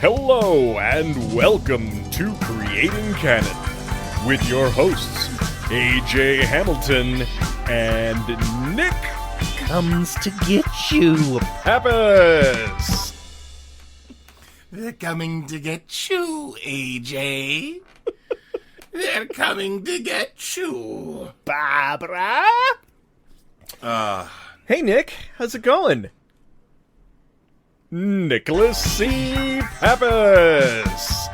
Hello and welcome to Creating Canon with your hosts AJ Hamilton and Nick comes to get you. Pappas. They're coming to get you, AJ. They're coming to get you. Barbara. Hey Nick, how's it going? Nicholas C. Pappas.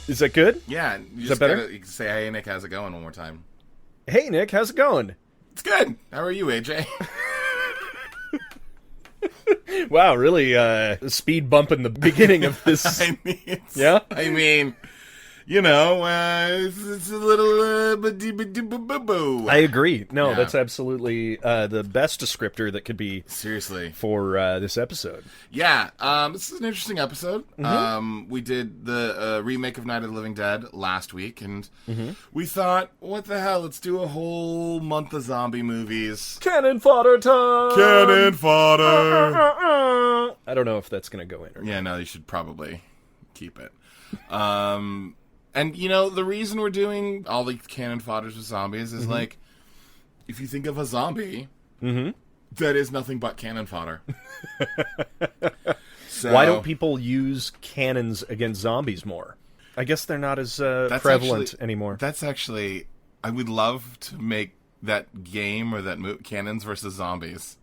Is that good? Yeah. Is that better? You can say, hey, Nick, how's it going one more time? Hey Nick, how's it going? It's good. How are you, AJ? Wow, really speed bump in the beginning of this. Yeah? It's a little boo. I agree. No, Yeah. That's absolutely the best descriptor that could be Seriously. for this episode. Yeah, this is an interesting episode. Mm-hmm. We did the remake of Night of the Living Dead last week, and we thought, what the hell, let's do a whole month of zombie movies. Cannon fodder time! Cannon fodder! I don't know if that's going to go in or not. Yeah, no, you should probably keep it. And, the reason we're doing all the cannon fodders with zombies is, like, if you think of a zombie, that is nothing but cannon fodder. So, Why don't people use cannons against zombies more? I guess they're not as prevalent anymore. That's actually... I would love to make that game or that cannons versus zombies.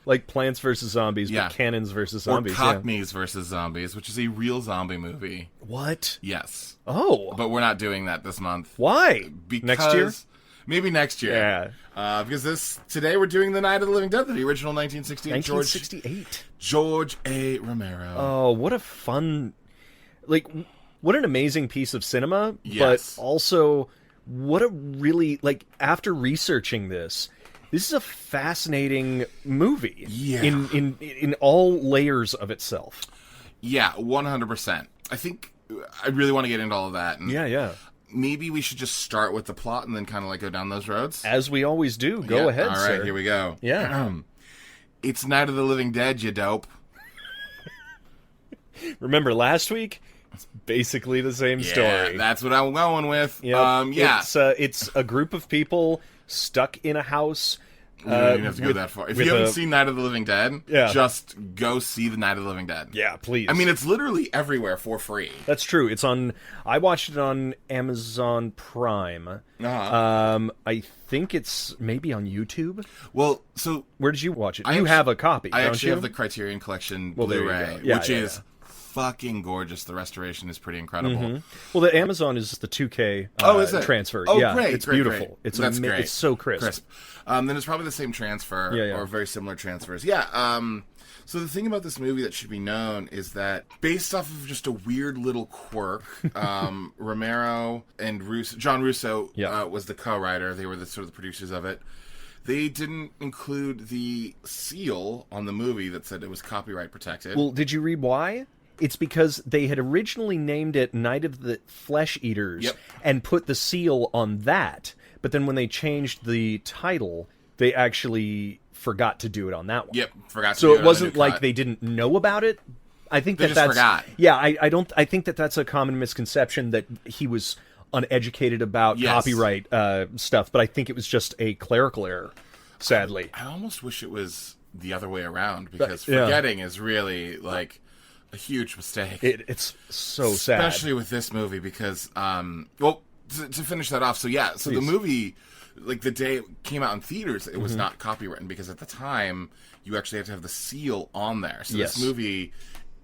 Like Plants vs. Zombies, Yeah. but cannons versus zombies. Or Cockneys versus Zombies, which is a real zombie movie. What? Yes. Oh. But we're not doing that this month. Why? Because, Next year? Maybe next year. Yeah. Because today we're doing the Night of the Living Dead, the original 1968 1968. George A. Romero. Oh, what a fun... what an amazing piece of cinema, Yes. but also what a really... after researching this is a fascinating movie. Yeah. In all layers of itself. Yeah, 100%. I think I really want to get into all of that. And Yeah. maybe we should just start with the plot and then kind of go down those roads. As we always do. Go ahead, All sir. right, here we go. Yeah. It's Night of the Living Dead, you dope. Remember last week? It's basically the same story. Yeah, that's what I'm going with. Yep. Yeah. It's a group of people stuck in a house. You don't even have to go that far. If you haven't seen Night of the Living Dead, just go see the Night of the Living Dead. Yeah, please. I mean, it's literally everywhere for free. That's true. It's on... I watched it on Amazon Prime. I think it's maybe on YouTube. Well, so... Where did you watch it? You have a copy, I don't actually you? have the Criterion Collection Well, there you Blu-ray, go. Yeah, which is fucking gorgeous. The restoration is pretty incredible. Well, the Amazon is the 2K is it? transfer. Oh, yeah, great. It's Great, beautiful. great. That's great. It's so crisp. Then it's probably the same transfer or very similar transfers. Yeah. So the thing about this movie that should be known is that based off of just a weird little quirk, Romero and John Russo was the co-writer. They were the sort of the producers of it. They didn't include the seal on the movie that said it was copyright protected. Well, did you read why? It's because they had originally named it Night of the Flesh Eaters and put the seal on that. But then when they changed the title, they actually forgot to do it on that one. Yep, forgot to so do it. So it on wasn't the like cut. they didn't know about it. I think They that's just forgot. Yeah, I think that's a common misconception that he was uneducated about copyright stuff, but I think it was just a clerical error, sadly. I almost wish it was the other way around, because forgetting is really a huge mistake. It's so sad. Especially with this movie, because, to finish that off, so the movie, the day it came out in theaters, it was not copywritten, because at the time, you actually had to have the seal on there. So this movie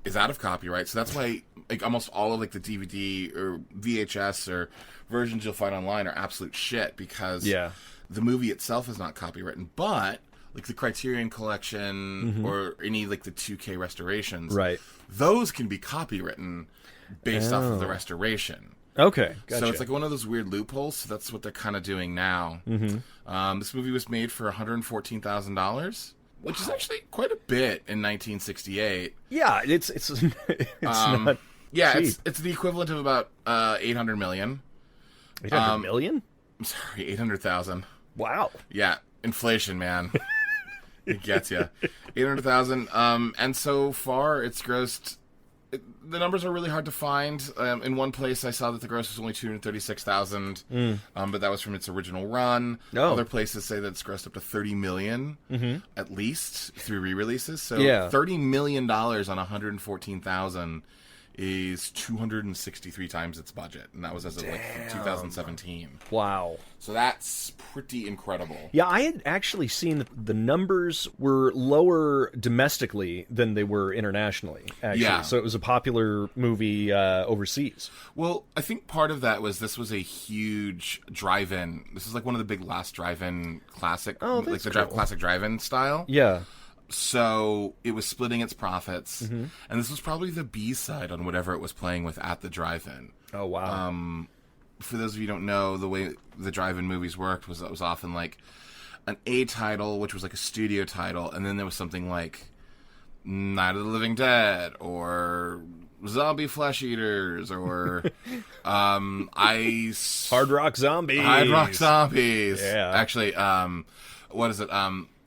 is out of copyright, so that's why almost all of the DVD or VHS or versions you'll find online are absolute shit, because the movie itself is not copywritten, but the Criterion Collection or any the 2K restorations, those can be copywritten based off of the restoration. Okay, gotcha. So it's one of those weird loopholes. So that's what they're kind of doing now. This movie was made for $114,000, which is actually quite a bit in 1968. Yeah, it's not. Yeah, cheap. it's the equivalent of about 800 million. 800 million? I'm sorry, 800,000. Wow. Yeah, inflation, man. It gets you. 800,000. And so far, it's grossed The numbers are really hard to find. In one place, I saw that the gross was only 236,000, but that was from its original run. Oh. Other places say that it's grossed up to 30 million, at least, through re-releases. So Yeah. $30 million on 114,000 is 263 times its budget, and that was as of like 2017. Wow. So that's pretty incredible. Yeah, I had actually seen that the numbers were lower domestically than they were internationally, actually. Yeah. So it was a popular movie overseas. Well, I think part of that was this was a huge drive-in. This is like one of the big last drive-in classic, that's like the cool. classic drive-in style. Yeah. So it was splitting its profits, and this was probably the B-side on whatever it was playing with at the drive-in. Oh, wow. For those of you who don't know, the way the drive-in movies worked was it was often like an A title, which was like a studio title, and then there was something like Night of the Living Dead or Zombie Flesh Eaters or Hard Rock Zombies. Hard Rock Zombies. Yeah. Actually, what is it?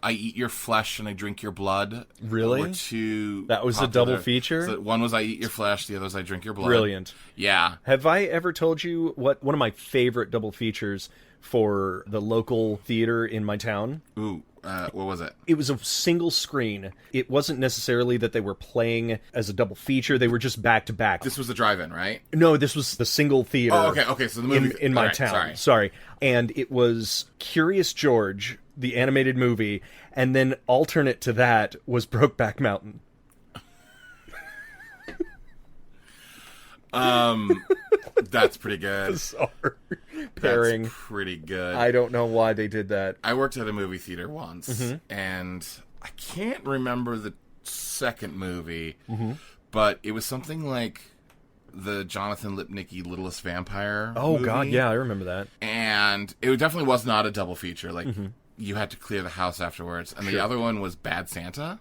I Eat Your Flesh and I Drink Your Blood. Really? Were two That was a popular- double feature? So one was I Eat Your Flesh, the other was I Drink Your Blood. Brilliant. Yeah. Have I ever told you what one of my favorite double features for the local theater in my town? Ooh, what was it? It was a single screen. It wasn't necessarily that they were playing as a double feature. They were just back to back. This was the drive-in, right? No, this was the single theater. Oh, okay. So the movie in my all right, town. Sorry. And it was Curious George, the animated movie, and then alternate to that was Brokeback Mountain. That's pretty good. Bizarre pairing. That's pretty good. I don't know why they did that. I worked at a movie theater once, and I can't remember the second movie, but it was something like the Jonathan Lipnicki Littlest Vampire movie. God, yeah, I remember that. And it definitely was not a double feature. Like, you had to clear the house afterwards. And the other one was Bad Santa.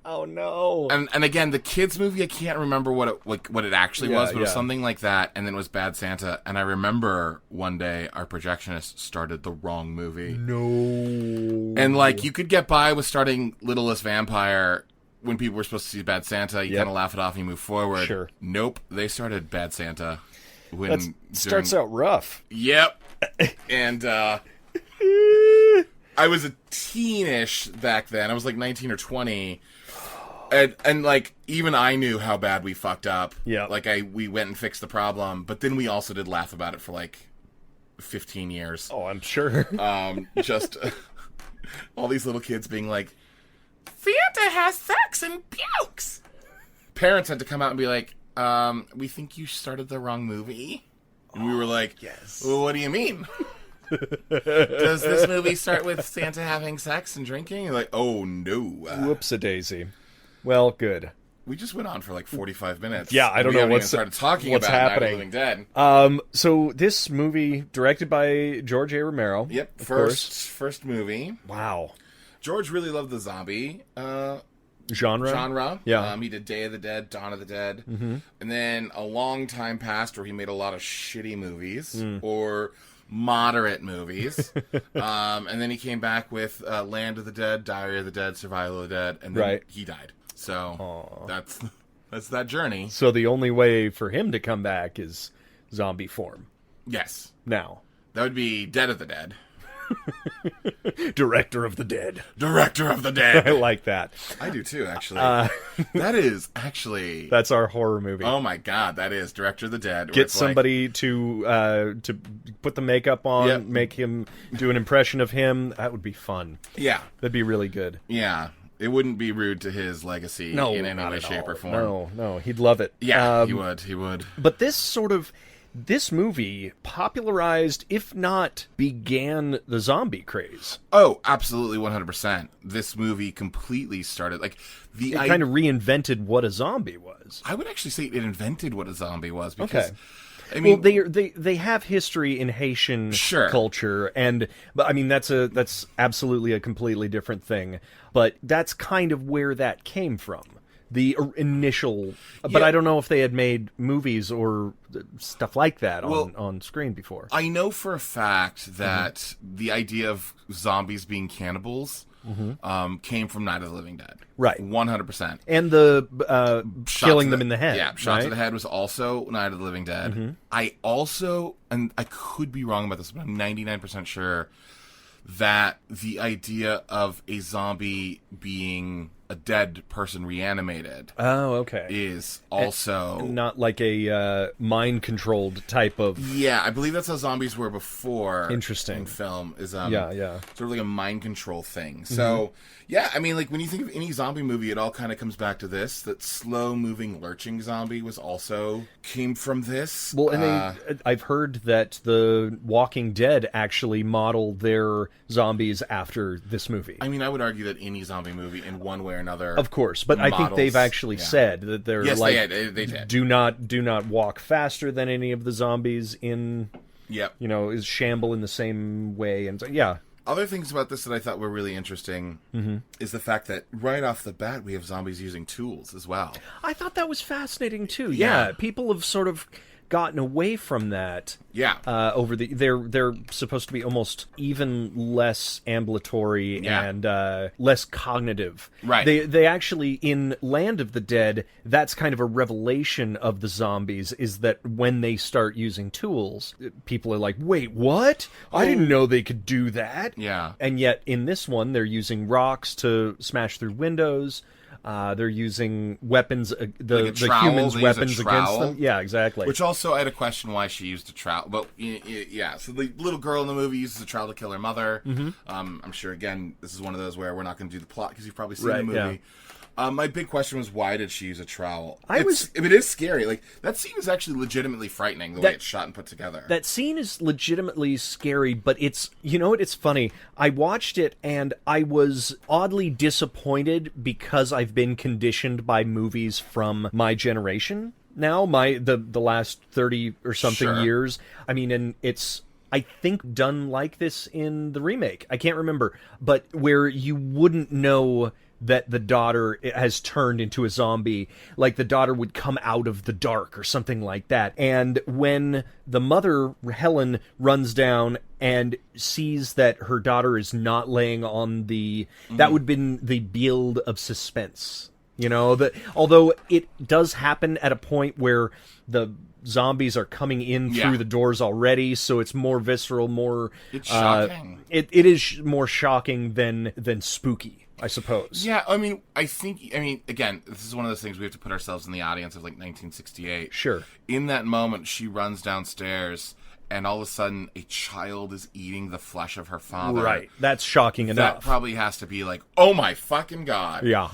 Oh, no. And again, the kids movie, I can't remember what it actually was, but it was yeah. something like that, and then it was Bad Santa. And I remember one day our projectionist started the wrong movie. No. And, like, you could get by with starting Littlest Vampire when people were supposed to see Bad Santa. You kind of laugh it off and you move forward. Sure. Nope. They started Bad Santa. That starts out rough. Yep. And, I was a teenish back then. I was like 19 or 20. And like, even I knew how bad we fucked up. Yeah. Like, we went and fixed the problem, but then we also did laugh about it for like 15 years. Oh, I'm sure. Just all these little kids being like, Santa has sex and pukes. Parents had to come out and be like, we think you started the wrong movie. And we were like, yes. Well, what do you mean? Does this movie start with Santa having sex and drinking? You're like, oh no. Whoops-a-daisy. Well, good. We just went on for like 45 minutes. Yeah, I don't we know haven't what's even started talking what's about Night of the happening. Living Dead. So this movie, directed by George A. Romero. Yep, of course. first movie. Wow. George really loved the zombie Genre? Yeah. He did Day of the Dead, Dawn of the Dead. Mm-hmm. And then a long time passed where he made a lot of shitty movies or moderate movies. And then he came back with Land of the Dead, Diary of the Dead, Survival of the Dead, and then he died. So that's that journey. So the only way for him to come back is zombie form. Yes. Now. That would be Dead of the Dead. Director of the Dead. Director of the Dead. I like that. I do too, actually. That is actually... That's our horror movie. Oh my god, that is Director of the Dead. Get somebody to put the makeup on, make him do an impression of him. That would be fun. Yeah. That'd be really good. Yeah. It wouldn't be rude to his legacy in any way, shape, or form. No, he'd love it. Yeah, he would. But this movie popularized, if not began, the zombie craze. Oh, absolutely, 100%. This movie completely started, It kind of reinvented what a zombie was. I would actually say it invented what a zombie was, because... Okay. I mean, they have history in Haitian culture, but I mean that's absolutely a completely different thing. But that's kind of where that came from. The initial, but I don't know if they had made movies or stuff like that on screen before. I know for a fact that the idea of zombies being cannibals came from Night of the Living Dead. Right. 100%. And the killing them in the head. Yeah, shot right? to the head was also Night of the Living Dead. I also, and I could be wrong about this, but I'm 99% sure that the idea of a zombie being a dead person reanimated is also... Not like a mind-controlled type of... Yeah, I believe that's how zombies were before. Interesting. In film, is yeah. sort of like a mind control thing. So, yeah, I mean, like, when you think of any zombie movie, it all kind of comes back to this, that slow-moving, lurching zombie came from this. Well, and I've heard that the Walking Dead actually modeled their zombies after this movie. I mean, I would argue that any zombie movie, in one way or another... Of course, but I think they've actually said that they're like... Yes, they did. Do not walk faster than any of the zombies in... Yep. Is shamble in the same way, and so, yeah. Other things about this that I thought were really interesting is the fact that right off the bat we have zombies using tools as well. I thought that was fascinating too. Yeah, people have sort of gotten away from that. Yeah. Over they're supposed to be almost even less ambulatory and less cognitive. Right. They actually, in Land of the Dead, that's kind of a revelation of the zombies, is that when they start using tools, people are like, wait, what? I didn't know they could do that. Yeah. And yet in this one, they're using rocks to smash through windows. They're using weapons, the humans' weapons against them. Yeah, exactly. Which also, I had a question why she used a trowel. But, yeah, so the little girl in the movie uses a trowel to kill her mother. I'm sure, again, this is one of those where we're not going to do the plot because you've probably seen the movie. Yeah. My big question was, why did she use a trowel? It is scary. Like, that scene is actually legitimately frightening, the way it's shot and put together. That scene is legitimately scary, but it's funny. I watched it and I was oddly disappointed because I've been conditioned by movies from my generation now, the last 30 or something years. I mean, and it's, I think, done like this in the remake. I can't remember, but where you wouldn't know that the daughter has turned into a zombie, like the daughter would come out of the dark or something like that. And when the mother, Helen, runs down and sees that her daughter is not laying on that would have been the build of suspense. Although it does happen at a point where the zombies are coming in through the doors already, so it's more visceral, more... It's shocking. It is more shocking than spooky, I suppose. Yeah, I mean, again, this is one of those things we have to put ourselves in the audience of, like, 1968. Sure. In that moment, she runs downstairs, and all of a sudden, a child is eating the flesh of her father. Right. That's shocking enough. That probably has to be like, oh my fucking God. Yeah.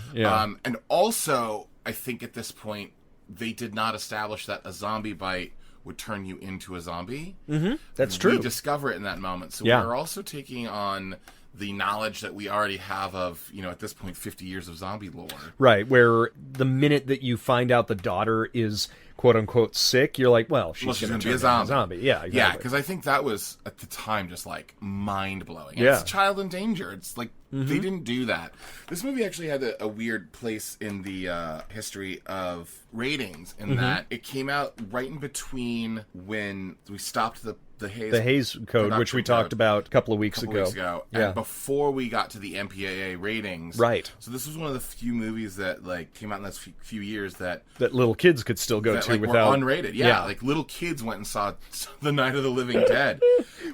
And also, I think at this point, they did not establish that a zombie bite would turn you into a zombie. That's true. We discover it in that moment. So we're also taking on the knowledge that we already have of, at this point, 50 years of zombie lore. Right, where the minute that you find out the daughter is quote-unquote sick, you're like, well, she's going to be a zombie. Yeah, exactly. Yeah, because I think that was, at the time, just, like, mind-blowing. Yeah. It's a child in danger. It's like, they didn't do that. This movie actually had a weird place in the history of ratings, in that it came out right in between when we stopped the Hays Code, which we talked about a couple of weeks ago. And before we got to the MPAA ratings. Right. So this was one of the few movies that, like, came out in those few years that little kids could still go to without... were unrated. Yeah, like, little kids went and saw The Night of the Living Dead.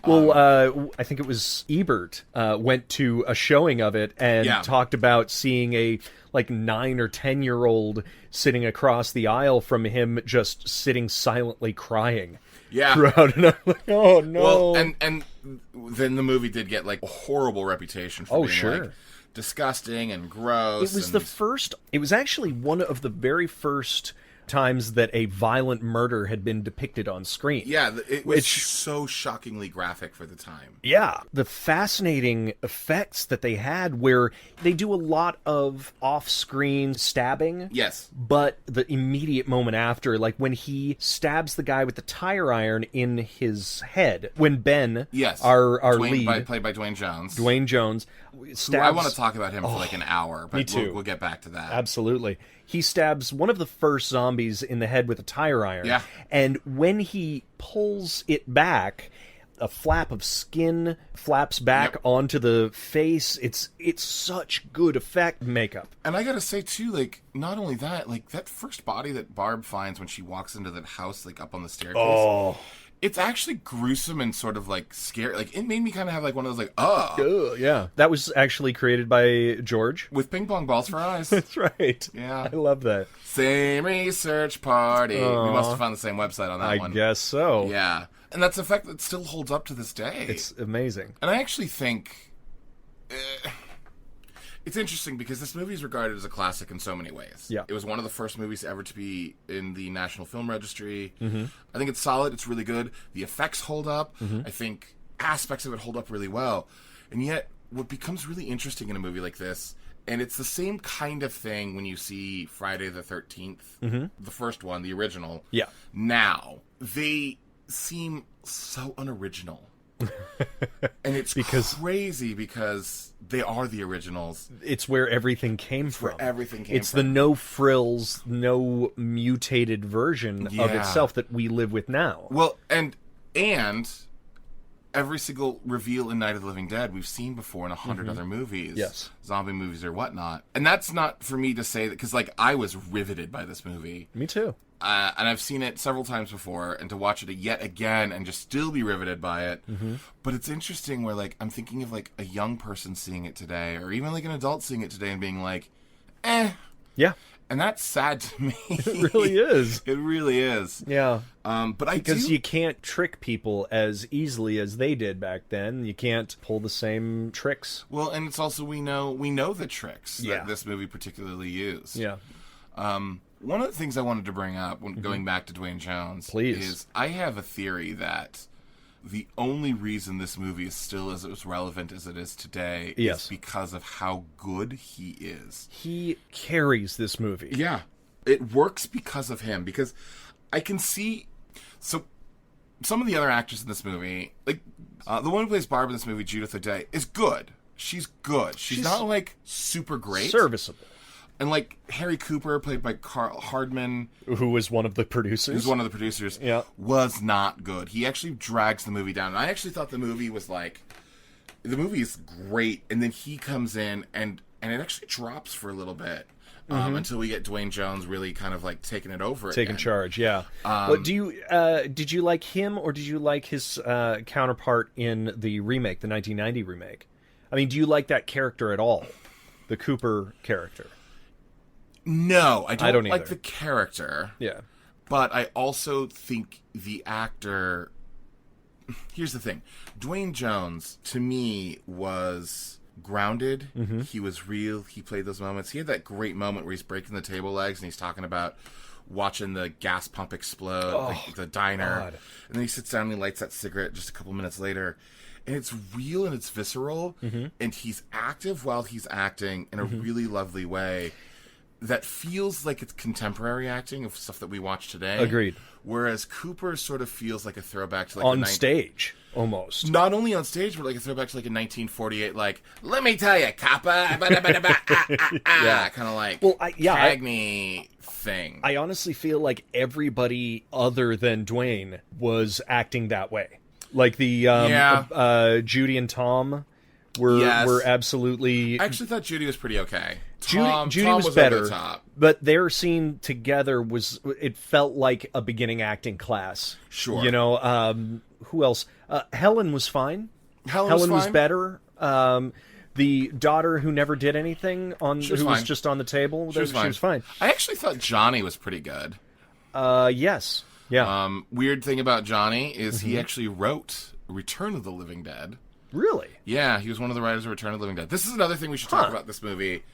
Well, I think it was Ebert went to a showing of it and talked about seeing a 9 or 10-year-old sitting across the aisle from him, just sitting silently crying. Yeah. Throughout, and I'm like, oh no. Well, and then the movie did get, like, a horrible reputation for being like disgusting and gross. It was actually one of the very first times that a violent murder had been depicted on screen. Yeah, it was so shockingly graphic for the time. Yeah, the fascinating effects that they had, where they do a lot of off-screen stabbing. Yes. But the immediate moment after, like when he stabs the guy with the tire iron in his head, when Ben, our lead, played by Dwayne Jones, stabs... I want to talk about him for like an hour, but me too. We'll get back to that. Absolutely. He stabs one of the first zombies in the head with a tire iron. Yeah. And when he pulls it back, a flap of skin flaps back onto the face. It's such good effect makeup. And I gotta say too, like, not only that, like that first body that Barb finds when she walks into that house, like up on the staircase. Oh. It's actually gruesome and sort of like scary. Like it made me kind of have like one of those like, oh yeah. That was actually created by George with ping pong balls for eyes. That's right. Yeah, I love that. Same research party. We must have found the same website on that one. I guess so. Yeah, and that's a fact that still holds up to this day. It's amazing. And I actually think it's interesting because this movie is regarded as a classic in so many ways. Yeah. It was one of the first movies ever to be in the National Film Registry. Mm-hmm. I think it's solid. It's really good. The effects hold up. Mm-hmm. I think aspects of it hold up really well. And yet, what becomes really interesting in a movie like this, and it's the same kind of thing when you see Friday the 13th, the first one, the original. Yeah. Now, they seem so unoriginal. And it's crazy because they are the originals. It's where everything came from. It's the no frills, no mutated version of itself that we live with now. Well, and every single reveal in Night of the Living Dead we've seen before in 100 other movies. Yes. Zombie movies or whatnot. And that's not for me to say that, because like I was riveted by this movie. Me too. And I've seen it several times before, and to watch it yet again and just still be riveted by it. But it's interesting where, like, I'm thinking of, like, a young person seeing it today, or even, like, an adult seeing it today and being like, Yeah. And that's sad to me. It really is. It really is. Yeah. Because you can't trick people as easily as they did back then. You can't pull the same tricks. Well, and it's also, we know the tricks that this movie particularly used. Yeah. One of the things I wanted to bring up when going back to Dwayne Jones is I have a theory that the only reason this movie is still as relevant as it is today is because of how good he is. He carries this movie. Yeah. It works because of him. Because I can see... So, some of the other actors in this movie, like, the one who plays Barb in this movie, Judith O'Dea, is good. She's good. She's not, like, super great. Serviceable. And, like, Harry Cooper, played by Carl Hardman... Who was one of the producers. Was not good. He actually drags the movie down. And I actually thought the movie was, like... The movie is great, and then he comes in, and it actually drops for a little bit. Until we get Dwayne Jones really kind of, like, taking it over Taking charge, yeah. Did you like him, or did you like his counterpart in the remake, the 1990 remake? I mean, do you like that character at all? The Cooper character? No, I don't like the character. Yeah. But I also think the actor... Here's the thing. Dwayne Jones, to me, was grounded. He was real. He played those moments. He had that great moment where he's breaking the table legs and he's talking about watching the gas pump explode, like the diner. God. And then he sits down and he lights that cigarette just a couple minutes later. And it's real and it's visceral. And he's active while he's acting in a really lovely way that feels like it's contemporary acting of stuff that we watch today. Agreed. Whereas Cooper sort of feels like a throwback to like on stage, almost. Not only on stage, but like a throwback to like a 1948, like, let me tell you, copper, kind of like Cagney thing. I honestly feel like everybody other than Dwayne was acting that way. Like the Judy and Tom were absolutely... I actually thought Judy was pretty okay. Judy Tom was better, but their scene together it felt like a beginning acting class. Sure. You know, who else? Helen was fine. Helen was better. The daughter who never did anything was just on the table. She was fine. I actually thought Johnny was pretty good. Yes. Yeah. Weird thing about Johnny is he actually wrote Return of the Living Dead. Really? Yeah, he was one of the writers of Return of the Living Dead. This is another thing we should talk about this movie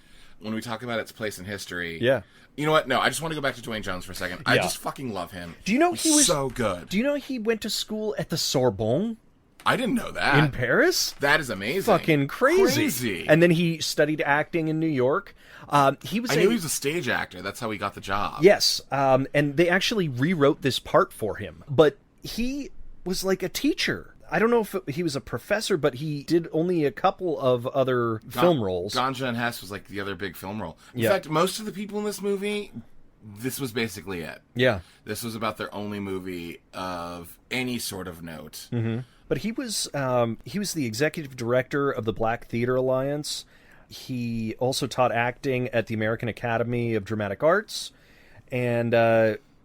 when we talk about its place in history. Yeah. You know what? No, I just want to go back to Dwayne Jones for a second. I just fucking love him. Do you know he was so good? Do you know he went to school at the Sorbonne? I didn't know that. In Paris? That is amazing. Fucking crazy. And then he studied acting in New York. I knew he was a stage actor. That's how he got the job. Yes. And they actually rewrote this part for him. But he was like a teacher. I don't know if he was a professor, but he did only a couple of other film roles. Ganja and Hess was like the other big film role. In fact, most of the people in this movie, this was basically it. Yeah. This was about their only movie of any sort of note. But he was the executive director of the Black Theater Alliance. He also taught acting at the American Academy of Dramatic Arts, and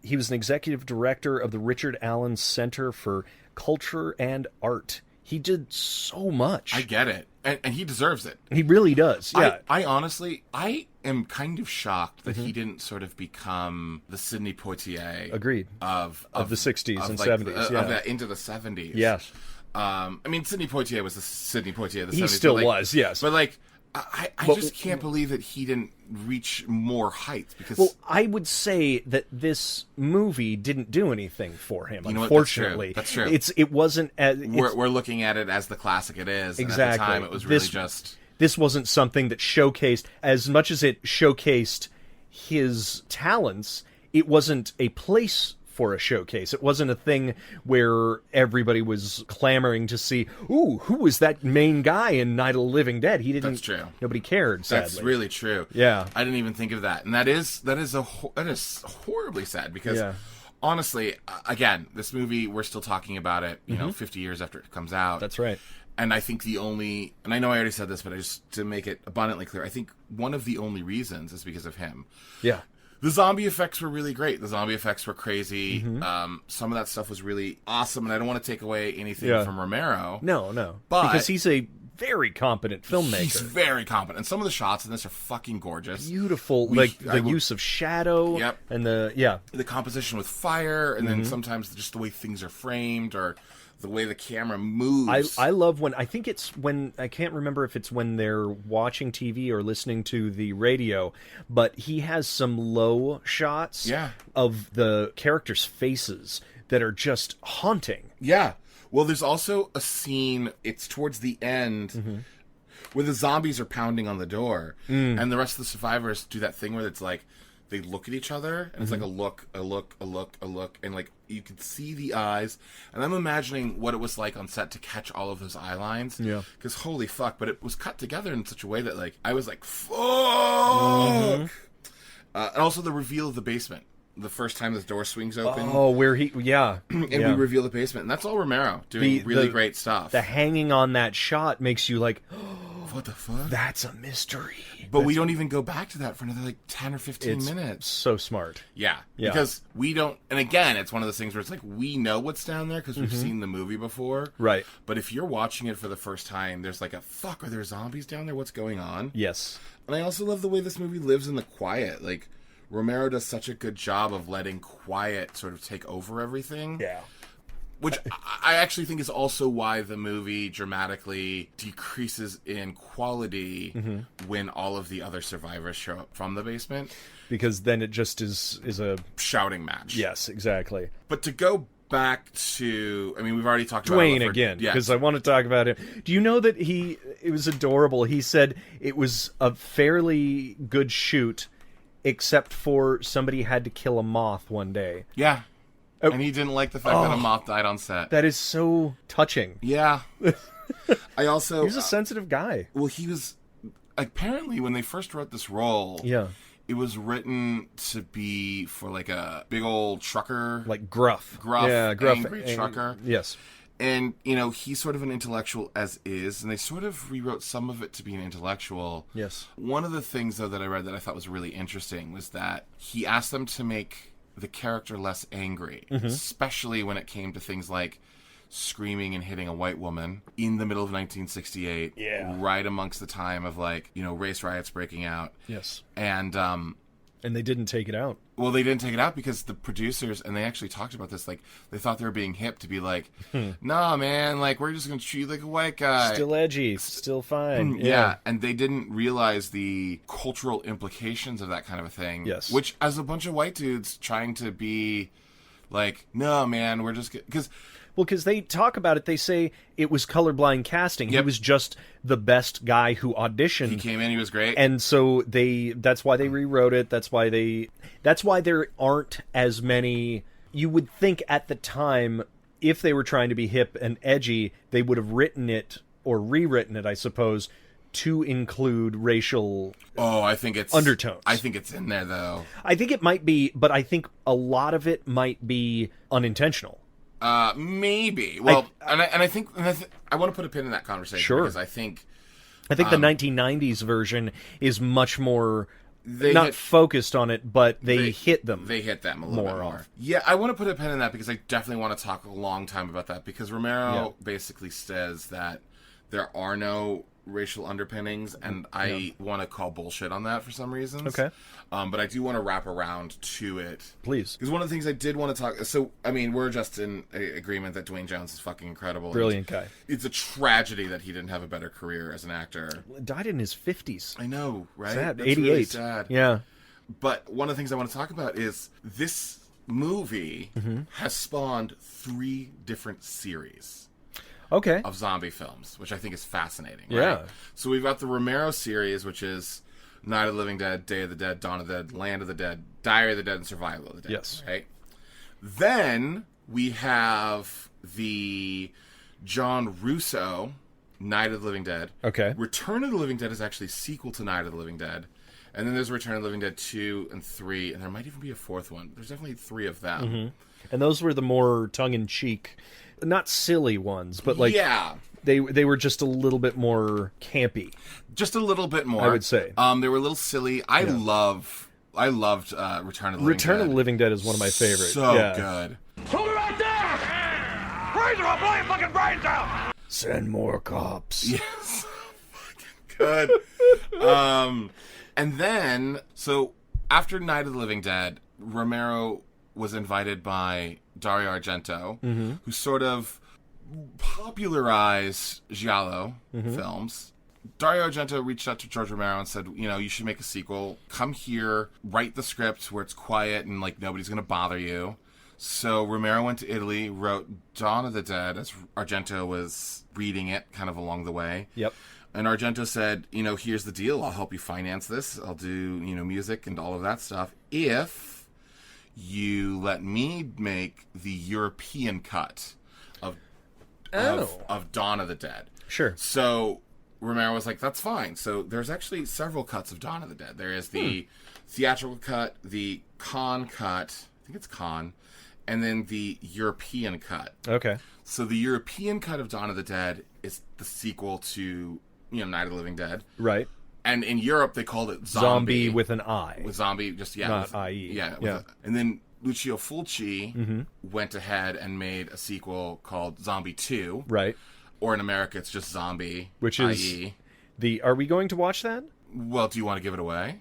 he was an executive director of the Richard Allen Center for Culture and Art. He did so much. I get it. And he deserves it. He really does, yeah. I honestly, I am kind of shocked that he didn't sort of become the Sidney Poitier. Agreed. Of the 60s and like 70s, yeah. Of that into the 70s. Yes. I mean, Sidney Poitier was the Sidney Poitier of the 70s. He still like, was, yes. But, like, I just can't believe that he didn't reach more heights because... Well, I would say that this movie didn't do anything for him, you know unfortunately. That's true. It wasn't as... We're looking at it as the classic it is. Exactly. And at the time, it was really just... This wasn't something that showcased... As much as it showcased his talents, it wasn't a place for a showcase. It wasn't a thing where everybody was clamoring to see, ooh, who was that main guy in Night of the Living Dead? He didn't. That's true. Nobody cared. Sadly. That's really true. Yeah, I didn't even think of that, and that is horribly sad because honestly, again, this movie we're still talking about it. You know, 50 years after it comes out. That's right. And I think and I know I already said this, but just to make it abundantly clear, I think one of the only reasons is because of him. Yeah. The zombie effects were really great. The zombie effects were crazy. Some of that stuff was really awesome, and I don't want to take away anything from Romero. No. But because he's a very competent filmmaker. He's very competent. And some of the shots in this are fucking gorgeous. Beautiful. The use of shadow. Yep. And the composition with fire, and then sometimes just the way things are framed or the way the camera moves. I love I can't remember if it's when they're watching TV or listening to the radio, but he has some low shots of the characters' faces that are just haunting. Yeah. Well, there's also a scene, it's towards the end, where the zombies are pounding on the door, and the rest of the survivors do that thing where it's like, they look at each other, and it's like a look, and like you can see the eyes. And I'm imagining what it was like on set to catch all of those eye lines. Yeah. Because holy fuck, but it was cut together in such a way that like I was like, fuck. And also the reveal of the basement. The first time the door swings open. Oh, where he, and we reveal the basement, and that's all Romero doing really great stuff. The hanging on that shot makes you like, what the fuck? That's a mystery. But we don't even go back to that for another like 10 or 15 minutes. So smart. Yeah. Because we don't, and again, it's one of those things where it's like, we know what's down there because we've seen the movie before. Right. But if you're watching it for the first time, there's like fuck, are there zombies down there? What's going on? Yes. And I also love the way this movie lives in the quiet. Like, Romero does such a good job of letting quiet sort of take over everything. Yeah. Which I actually think is also why the movie dramatically decreases in quality when all of the other survivors show up from the basement. Because then it just is a shouting match. Yes, exactly. But to go back to, I mean, we've already talked about Dwayne again, because I want to talk about him. Do you know that it was adorable. He said it was a fairly good shoot, except for somebody had to kill a moth one day. Yeah. And he didn't like the fact that a moth died on set. That is so touching. Yeah. I also... He was a sensitive guy. Well, he was... Apparently, when they first wrote this role... Yeah. It was written to be for, like, a big old trucker. Like gruff. Angry trucker. Yes. And, you know, he's sort of an intellectual as is, and they sort of rewrote some of it to be an intellectual. Yes. One of the things, though, that I read that I thought was really interesting was that he asked them to make the character less angry, especially when it came to things like screaming and hitting a white woman in the middle of 1968, right amongst the time of, like, you know, race riots breaking out. Yes. And they didn't take it out. Well, they didn't take it out because the producers, and they actually talked about this, like, they thought they were being hip to be like, nah, man, like, we're just going to treat you like a white guy. Still edgy, still fine. Yeah, and they didn't realize the cultural implications of that kind of a thing. Yes. Which, as a bunch of white dudes trying to be like, no, man, we're just... Because... Well, because they talk about it, they say it was colorblind casting. He was just the best guy who auditioned. He came in, he was great. And so that's why they rewrote it. That's why there aren't as many. You would think at the time, if they were trying to be hip and edgy, they would have written it or rewritten it, I suppose, to include racial I think it's undertones. I think it's in there, though. I think it might be, but I think a lot of it might be unintentional. Maybe. Well, I think I want to put a pin in that conversation. Sure. Because I think the 1990s version is much more not focused on it, but they hit them. They hit them a little bit more. Yeah, I want to put a pin in that because I definitely want to talk a long time about that because Romero basically says that there are no racial underpinnings, and I want to call bullshit on that for some reasons. Okay. But I do want to wrap around to it. Please. Because one of the things I did want to talk... So, I mean, we're just in agreement that Dwayne Jones is fucking incredible. Brilliant guy. It's a tragedy that he didn't have a better career as an actor. Died in his 50s. I know, right? Sad. That's 88. really sad. Yeah. But one of the things I want to talk about is this movie has spawned 3 different series. Okay. Of zombie films, which I think is fascinating. Yeah. Right? So we've got the Romero series, which is Night of the Living Dead, Day of the Dead, Dawn of the Dead, Land of the Dead, Diary of the Dead, and Survival of the Dead. Yes. Right? Then we have the John Russo Night of the Living Dead. Okay. Return of the Living Dead is actually a sequel to Night of the Living Dead. And then there's Return of the Living Dead 2 and 3, and there might even be a 4th one. There's definitely 3 of them. And those were the more tongue-in-cheek, not silly ones, but like... Yeah. They were just a little bit more campy. Just a little bit more. I would say. They were a little silly. I loved Return of the Living Dead. Return of the Living Dead is one of my favorites. So good. Hold it right there! Razor, I'll blow your fucking brains out! Send more cops. Yes. Fucking good. And then, so after Night of the Living Dead, Romero was invited by Dario Argento, who sort of popularized giallo films. Dario Argento reached out to George Romero and said, you know, you should make a sequel. Come here, write the script where it's quiet and like nobody's going to bother you. So Romero went to Italy, wrote Dawn of the Dead as Argento was reading it kind of along the way. Yep. And Argento said, you know, here's the deal. I'll help you finance this. I'll do, you know, music and all of that stuff if you let me make the European cut of Dawn of the Dead. Sure. So Romero was like, that's fine. So there's actually several cuts of Dawn of the Dead. There is the theatrical cut, the Cannes cut, I think it's Cannes, and then the European cut. Okay. So the European cut of Dawn of the Dead is the sequel to, you know, Night of the Living Dead. Right. And in Europe, they called it Zombie with an I. With zombie, just, yeah. Not with, I-E. Yeah. And then Lucio Fulci went ahead and made a sequel called Zombie 2. Right. Or in America, it's just Zombie, which is I-E. Are we going to watch that? Well, do you want to give it away?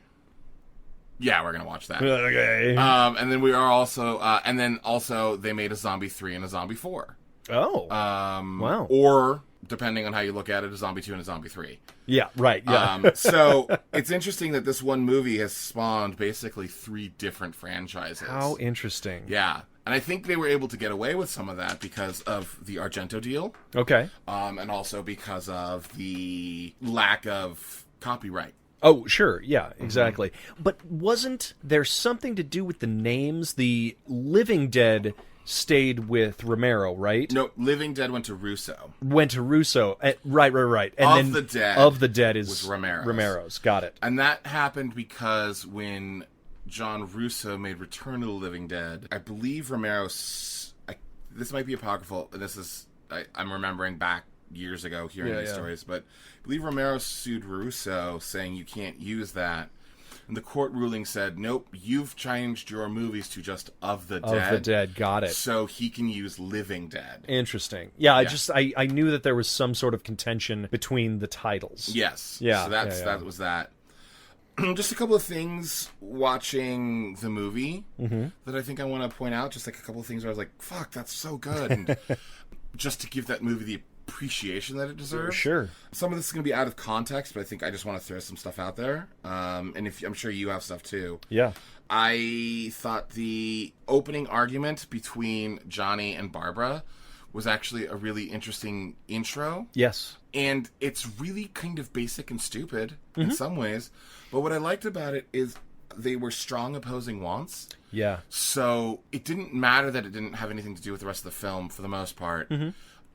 Yeah, we're going to watch that. Okay. And then we are also... and then also, they made a Zombie 3 and a Zombie 4. Oh. Wow. Or, depending on how you look at it, a Zombie 2 and a Zombie 3. Yeah, right. Yeah. So it's interesting that this one movie has spawned basically 3 different franchises. How interesting. Yeah. And I think they were able to get away with some of that because of the Argento deal. Okay. And also because of the lack of copyright. Oh, sure. Yeah, exactly. But wasn't there something to do with the names? The Living Dead stayed with Romero, right? No, Living Dead went to Russo. Went to Russo. Right. And Of the Dead is was Romero's. Romero's. Got it. And that happened because when John Russo made Return of the Living Dead, I believe Romero... this might be apocryphal. This is... I'm remembering back years ago hearing these stories, but I believe Romero sued Russo saying you can't use that. And the court ruling said, nope, you've changed your movies to just Of the Dead. Of the Dead, got it. So he can use Living Dead. Interesting. Yeah, I knew that there was some sort of contention between the titles. Yes. Yeah. So that was that. Just a couple of things watching the movie that I think I want to point out. Just like a couple of things where I was like, fuck, that's so good. And just to give that movie the appreciation that it deserves. Sure. Some of this is going to be out of context, but I think I just want to throw some stuff out there. And I'm sure you have stuff too. Yeah. I thought the opening argument between Johnny and Barbara was actually a really interesting intro. Yes. And it's really kind of basic and stupid in some ways. But what I liked about it is they were strong opposing wants. Yeah. So it didn't matter that it didn't have anything to do with the rest of the film for the most part.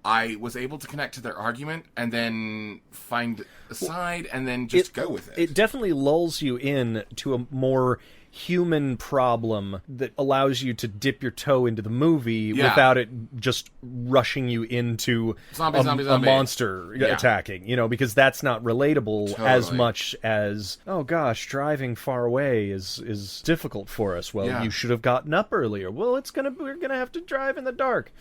I was able to connect to their argument and then find a side and then just go with it. It definitely lulls you in to a more human problem that allows you to dip your toe into the movie without it just rushing you into a monster attacking, because that's not relatable as much as, oh gosh, driving far away is difficult for us. Well, you should have gotten up earlier. Well, we're gonna have to drive in the dark.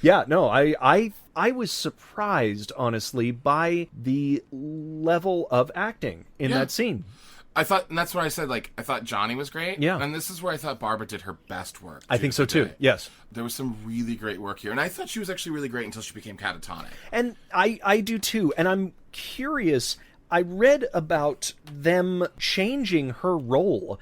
Yeah, no, I was surprised, honestly, by the level of acting in that scene. I thought, and that's what I said, I thought Johnny was great. Yeah. And this is where I thought Barbara did her best work. I think so, too. Yes. There was some really great work here. And I thought she was actually really great until she became catatonic. And I do, too. And I'm curious. I read about them changing her role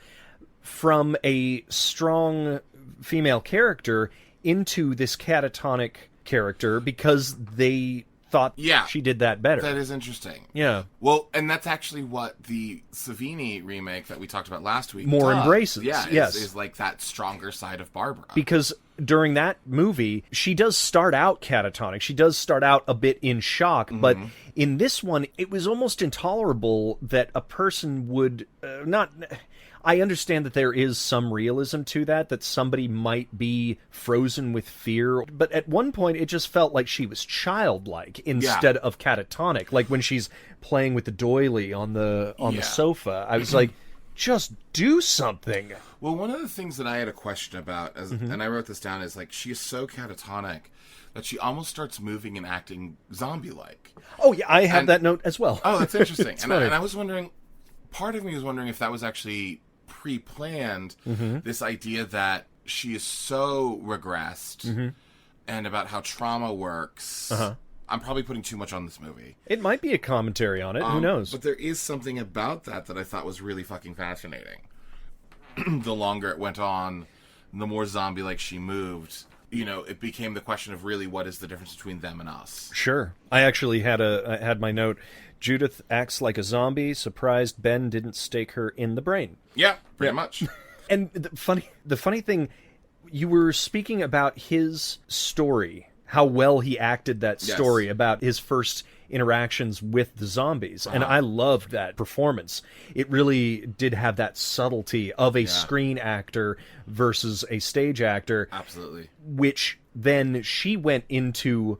from a strong female character into this catatonic character because they thought she did that better. That is interesting. Yeah. Well, and that's actually what the Savini remake that we talked about last week embraces. Yeah, yes. Is like that stronger side of Barbara. Because during that movie, she does start out catatonic. She does start out a bit in shock, but in this one, it was almost intolerable that a person would not... I understand that there is some realism to that somebody might be frozen with fear, but at one point it just felt like she was childlike instead of catatonic. Like when she's playing with the doily on the sofa, I was like, just do something. Well, one of the things that I had a question about, and I wrote this down, is she is so catatonic that she almost starts moving and acting zombie-like. Oh, yeah, I have that note as well. Oh, that's interesting. and I was wondering, part of me was wondering if that was actually pre-planned, this idea that she is so regressed and about how trauma works. I'm probably putting too much on this movie. It might be a commentary on it. Who knows? But there is something about that I thought was really fucking fascinating. The longer it went on, the more zombie-like she moved. It became the question of really what is the difference between them and us. Sure. I actually I had my note, Judith acts like a zombie, surprised Ben didn't stake her in the brain. Yeah, pretty much. And the funny thing, you were speaking about his story, how well he acted that story about his first interactions with the zombies. And I loved that performance. It really did have that subtlety of a screen actor versus a stage actor. Absolutely. Which then she went into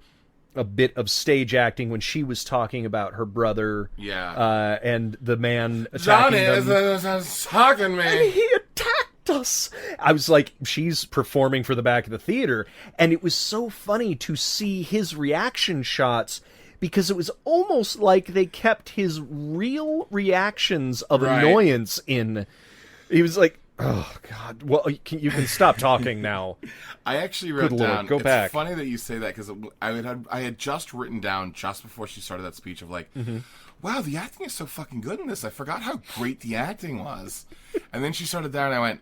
a bit of stage acting when she was talking about her brother and the man attacking them. Johnny is talking me. And he attacked us. I was like, she's performing for the back of the theater. And it was so funny to see his reaction shots because it was almost like they kept his real reactions of annoyance in. He was like, oh, God. Well, you can stop talking now. I actually wrote down... Go back. It's funny that you say that, because I had just written down, just before she started that speech, of wow, the acting is so fucking good in this. I forgot how great the acting was. And then she started there, and I went,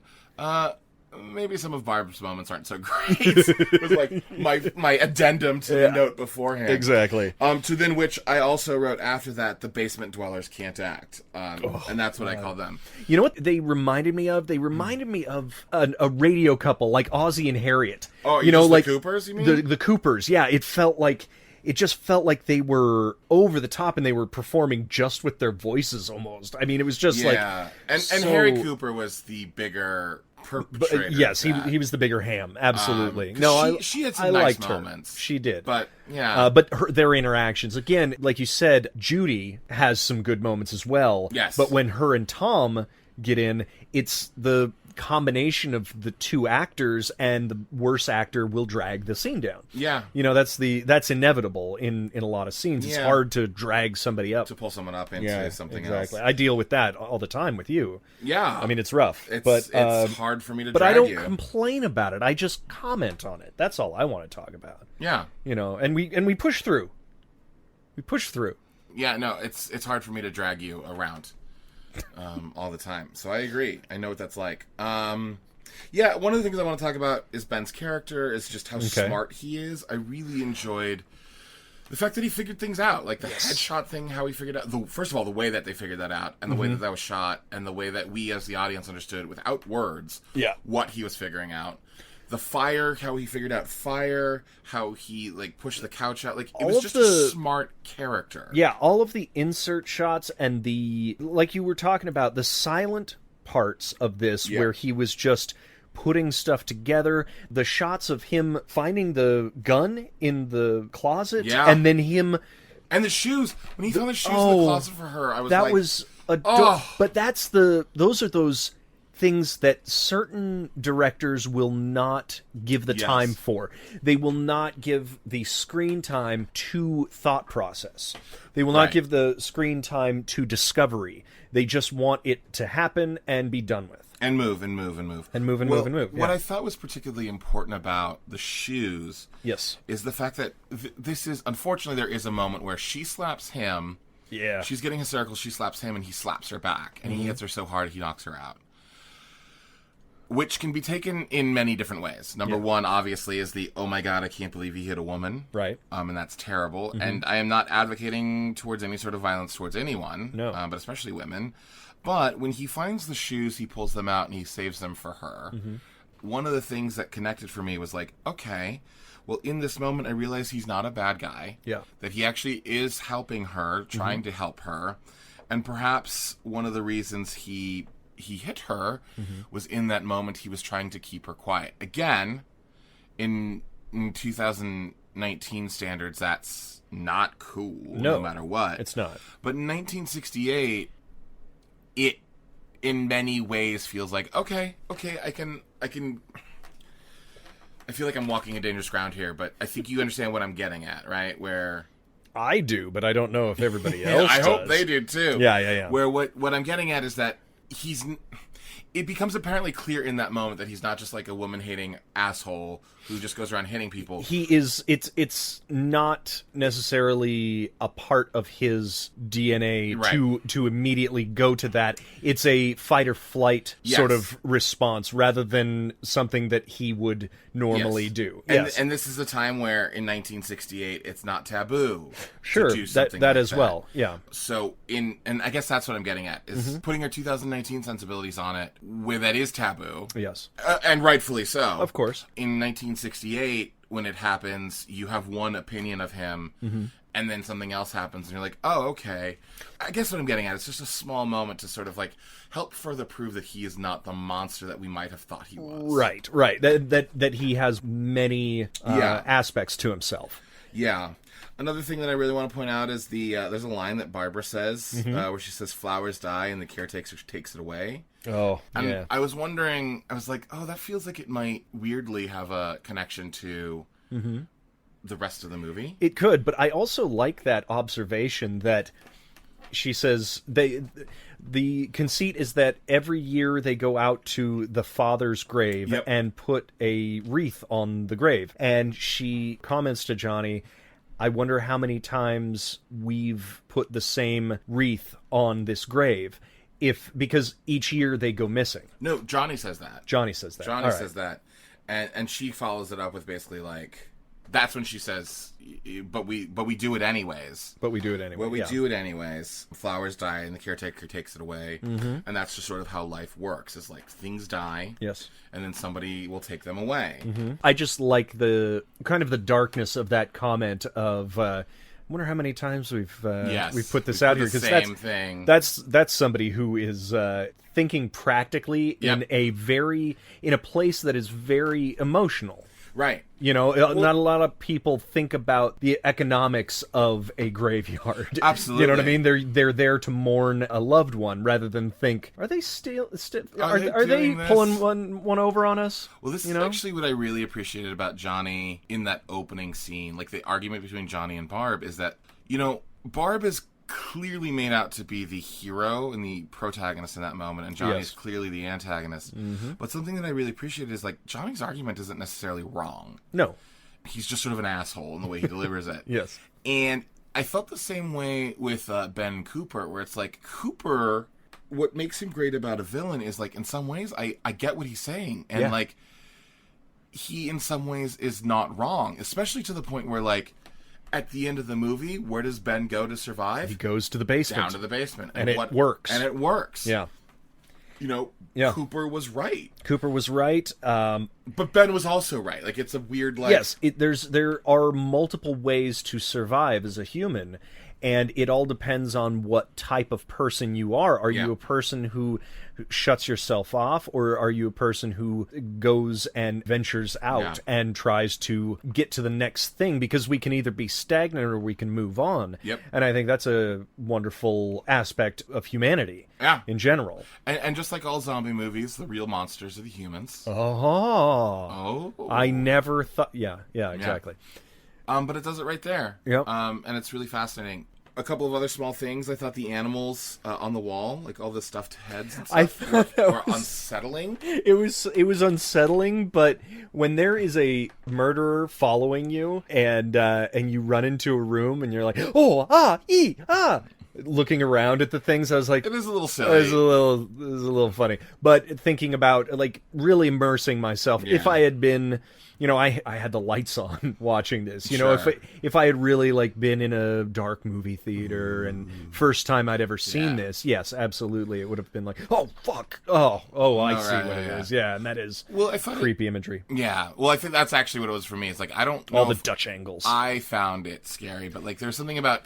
maybe some of Barb's moments aren't so great. It was like my addendum to the note beforehand. Exactly. To then which I also wrote after that, the basement dwellers can't act. And that's what I call them. You know what they reminded me of? They reminded me of a radio couple like Ozzy and Harriet. Oh, like the Coopers, you mean? The Coopers, yeah. It just felt like they were over the top and they were performing just with their voices almost. I mean, it was just and Harry Cooper was the bigger perpetrator. Yes, he was the bigger ham. Absolutely. She had some nice moments. She did. But but their interactions again, like you said, Judy has some good moments as well. Yes. But when her and Tom get in, it's the combination of the two actors, and the worse actor will drag the scene down. Yeah. That's inevitable in a lot of scenes. It's hard to drag somebody up. To pull someone up into something else. I deal with that all the time with you. Yeah. I mean, it's rough. It's hard for me to drag you. But I don't complain about it. I just comment on it. That's all I want to talk about. Yeah. And we push through. We push through. Yeah, no, it's hard for me to drag you around. All the time. So I agree. I know what that's like. One of the things I want to talk about is Ben's character, is just how smart he is. I really enjoyed the fact that he figured things out. Like the headshot thing, how he figured out. First of all, the way that they figured that out, and the way that was shot, and the way that we as the audience understood without words what he was figuring out. The fire, how he figured out fire, how he pushed the couch out. It was just a smart character. Yeah, all of the insert shots and like you were talking about, the silent parts of this where he was just putting stuff together. The shots of him finding the gun in the closet, and then him... And the shoes. When he found the shoes in the closet for her, I was that like... That was... But that's those are those things that certain directors will not give the time for. They will not give the screen time to thought process. They will not give the screen time to discovery. They just want it to happen and be done with. And move, and move, and move. And move, and move, and move. What I thought was particularly important about the shoes is the fact that this is... Unfortunately, there is a moment where she slaps him. Yeah. She's getting hysterical, she slaps him, and he slaps her back. And he hits her so hard, he knocks her out. Which can be taken in many different ways. Number one, obviously, is the, oh my god, I can't believe he hit a woman. Right. And that's terrible. And I am not advocating towards any sort of violence towards anyone. No. But especially women. But when he finds the shoes, he pulls them out and he saves them for her. One of the things that connected for me was like, okay, well, in this moment, I realize he's not a bad guy. Yeah. That he actually is helping her, trying to help her. And perhaps one of the reasons he hit her was in that moment he was trying to keep her quiet. Again, in 2019 standards, that's not cool, no matter what. It's not. But in 1968, it in many ways feels like, okay, I can... I feel like I'm walking a dangerous ground here, but I think you understand what I'm getting at, right? Where... I do, but I don't know if everybody else I does. hope they do, too. Yeah. Where what I'm getting at is that it becomes apparently clear in that moment that he's not just like a woman-hating asshole who just goes around hitting people. He is... It's not necessarily a part of his DNA to immediately go to that. It's a fight-or-flight sort of response rather than something that he would normally do. And this is a time where, in 1968, it's not taboo to do something that like as well, yeah. So, and I guess that's what I'm getting at, is putting our 2019 sensibilities on it, where that is taboo. Yes. And rightfully so. Of course. In 1968, when it happens, you have one opinion of him, and then something else happens, and you're like, oh, okay. I guess what I'm getting at, it's just a small moment to sort of like help further prove that he is not the monster that we might have thought he was. Right. That he has many aspects to himself. Yeah. Another thing that I really want to point out is there's a line that Barbara says where she says, flowers die and the caretaker takes it away. Oh, and yeah. I was wondering, I was like, oh, that feels like it might weirdly have a connection to the rest of the movie. It could, but I also like that observation that she says the conceit is that every year they go out to the father's grave and put a wreath on the grave. And she comments to Johnny, I wonder how many times we've put the same wreath on this grave, because each year they go missing. No, Johnny says that. Johnny says that. And she follows it up with basically like, that's when she says, but we do it anyways. But we do it anyway. Well, we do it anyways. Flowers die and the caretaker takes it away. And that's just sort of how life works. It's like things die. Yes. And then somebody will take them away. I just like the kind of the darkness of that comment of, I wonder how many times we've put this out here, because that's somebody who is thinking practically in a place that is very emotional. Right. You know, not a lot of people think about the economics of a graveyard. Absolutely. You know what I mean? They're there to mourn a loved one rather than think, are they are they pulling one over on us? Well, this is actually what I really appreciated about Johnny in that opening scene. Like, the argument between Johnny and Barb is that, you know, Barb is clearly made out to be the hero and the protagonist in that moment, and Johnny's clearly the antagonist. But something that I really appreciated is, like, Johnny's argument isn't necessarily wrong. No. He's just sort of an asshole in the way he delivers it. Yes. And I felt the same way with Ben Cooper, where it's like, Cooper, what makes him great about a villain is, like, in some ways, I get what he's saying. And, like, he, in some ways, is not wrong. Especially to the point where, like, at the end of the movie, where does Ben go to survive? He goes to the basement. Down to the basement. And it works. And it works. Yeah. You know, Cooper was right. But Ben was also right. Like, it's a weird, like... Yes, there are multiple ways to survive as a human, And it all depends on what type of person you are. Are you a person who shuts yourself off, or are you a person who goes and ventures out and tries to get to the next thing? Because we can either be stagnant or we can move on. Yep. And I think that's a wonderful aspect of humanity in general. And just like all zombie movies, the real monsters are the humans. Oh. I never thought... Yeah, exactly. But it does it right there. Yep. And it's really fascinating. A couple of other small things. I thought the animals on the wall, like all the stuffed heads and stuff, I thought that were unsettling. It was unsettling, but when there is a murderer following you and you run into a room and you're like, looking around at the things, I was like, it is a little silly. It was a little funny. But thinking about like really immersing myself, if I had been, I had the lights on watching this. If I had really like been in a dark movie theater and first time I'd ever seen this, yes, absolutely, it would have been like, oh fuck, I see what it is. Yeah, and that is creepy imagery. Yeah, well, I think that's actually what it was for me. It's like I don't know all the Dutch angles. I found it scary, but like there's something about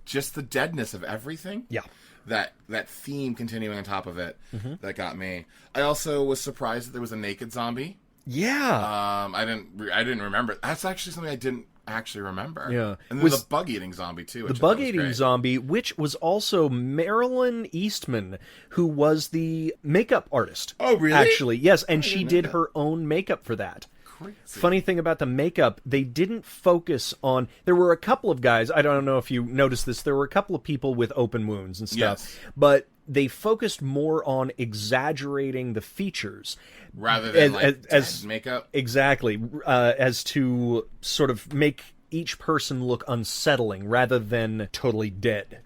just the deadness of everything. Yeah. That theme continuing on top of it that got me. I also was surprised that there was a naked zombie. Yeah. I didn't remember. That's actually something I didn't actually remember. Yeah. And then the bug-eating zombie, too. The bug-eating zombie, which was also Marilyn Eastman, who was the makeup artist. Oh, really? Actually, yes, and she did her own makeup for that. Crazy. Funny thing about the makeup, they didn't focus on... There were a couple of guys, I don't know if you noticed this, there were a couple of people with open wounds and stuff, but they focused more on exaggerating the features. Rather than as makeup? Exactly. As to sort of make each person look unsettling rather than totally dead.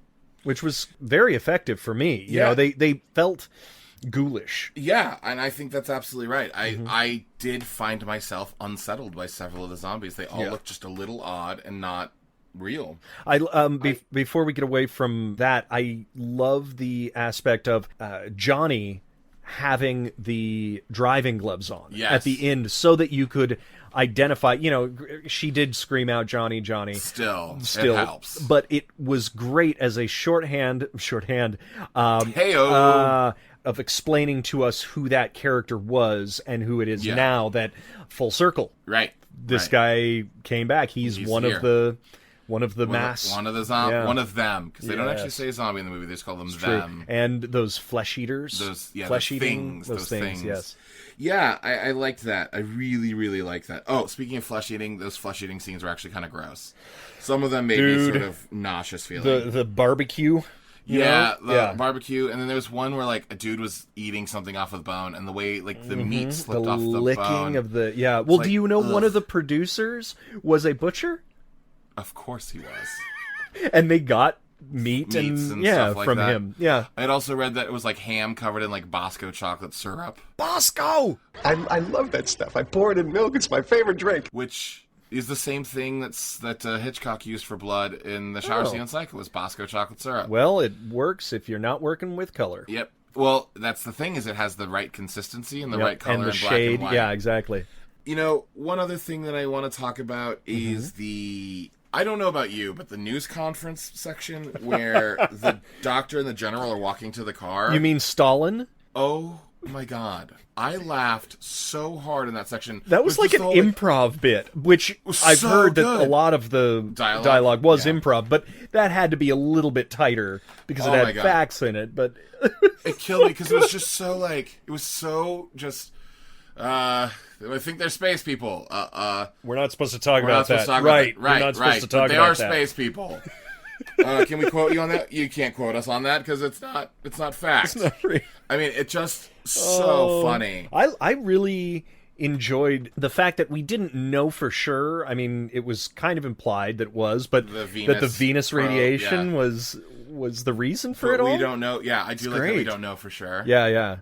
Which was very effective for me. You know, they felt ghoulish. Yeah, and I think that's absolutely right. I did find myself unsettled by several of the zombies. They all look just a little odd and not real. Before we get away from that, I love the aspect of Johnny having the driving gloves on at the end so that you could identify, she did scream out Johnny. Still it helps. But it was great as a shorthand of explaining to us who that character was and who it is now, that full circle. Right. This guy came back. He's one of the mass. One of them. Because they don't actually say zombie in the movie. They just call them them. True. And those flesh eaters. Those things, yes. Yeah, I liked that. I really, really liked that. Oh, speaking of flesh eating, those flesh eating scenes were actually kind of gross. Some of them made me sort of nauseous feeling. The barbecue. Barbecue, and then there was one where like a dude was eating something off of the bone, and the way like the meat slipped off the licking bone. Of the Well, do you know one of the producers was a butcher? Of course he was. And they got meats and stuff like from that. him. Yeah. I had also read that it was like ham covered in like Bosco chocolate syrup. Bosco! I love that stuff. I pour it in milk. It's my favorite drink. Which is the same thing that Hitchcock used for blood in the shower scene on Psycho, was Bosco chocolate syrup. Well, it works if you're not working with color. Yep. Well, that's the thing, is it has the right consistency and the right color and the black shade. And white. Yeah, exactly. One other thing that I want to talk about is I don't know about you, but the news conference section where the doctor and the general are walking to the car. You mean Stalin? Oh my God. I laughed so hard in that section. That was like an improv bit, which I've heard that a lot of the dialogue was improv, but that had to be a little bit tighter because it had facts in it. But it killed me because it was just so like, it was so just... I think they're space people. We're not supposed to talk about that. Right. We're not supposed to talk about that. They are space people. Can we quote you on that? You can't quote us on that because it's not fact. It's not real. I mean, it's just so funny. I really enjoyed the fact that we didn't know for sure. I mean, it was kind of implied that it was, but that the Venus radiation was the reason for it all. We don't know. Yeah, I do like that we don't know for sure. Yeah.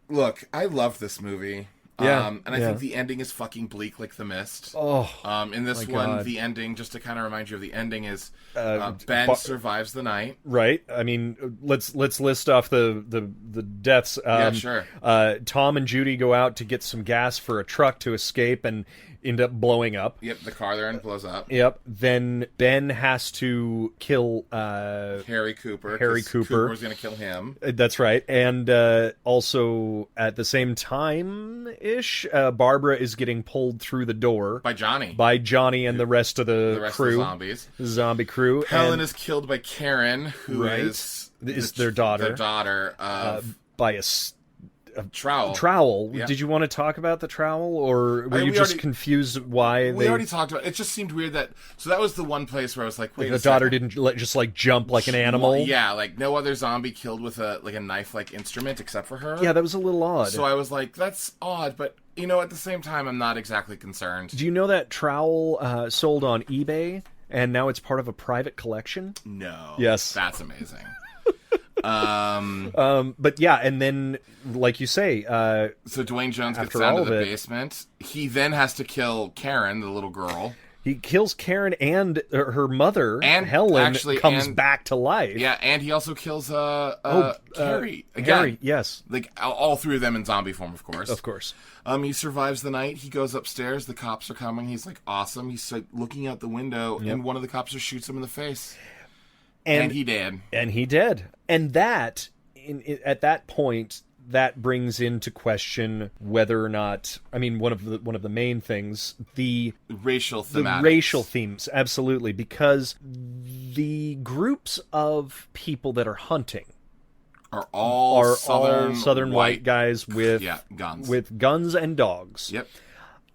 Look, I love this movie. And I think the ending is fucking bleak like The Mist. In this one, the ending, just to kind of remind you of the ending, is Ben survives the night. Right. I mean, let's list off the deaths. Sure. Tom and Judy go out to get some gas for a truck to escape, and end up blowing up. Yep, the car they're in blows up. Yep. Then Ben has to kill Harry Cooper. Harry 'cause Cooper. Cooper was going to kill him. That's right. And also, at the same time-ish, Barbara is getting pulled through the door. By Johnny. By Johnny and the rest of the rest crew. of the zombies. The zombie crew. Helen is killed by Karen, who Right. is their daughter. Their daughter of by a Trowel. trowel. Yeah. Did you want to talk about the trowel, or were you we just already- confused why We they... already talked about it. It just seemed weird that... So that was the one place where I was like, wait the a daughter second. didn't just jump like an animal? Yeah, like no other zombie killed with a knife-like instrument except for her. Yeah, that was a little odd. So I was like, that's odd, but, at the same time, I'm not exactly concerned. Do you know that trowel sold on eBay, and now it's part of a private collection? No. Yes. That's amazing. But yeah, and then, like you say, So Dwayne Jones gets After down all to the of it- basement. He then has to kill Karen, the little girl. he kills Karen, and her mother, And Helen, actually- comes and- back to life. Yeah, and he also kills Harry. Again. Harry, yes. Like, all three of them in zombie form, of course. Of course. He survives the night. He goes upstairs. The cops are coming. He's like, awesome. He's like looking out the window, and one of the cops just shoots him in the face. And he did. And he did. And that, at that point, that brings into question whether or not, I mean, one of the main things, the Racial the thematics. racial themes, absolutely, because the groups of people that are hunting are all southern white guys with guns. with guns and dogs. Yep.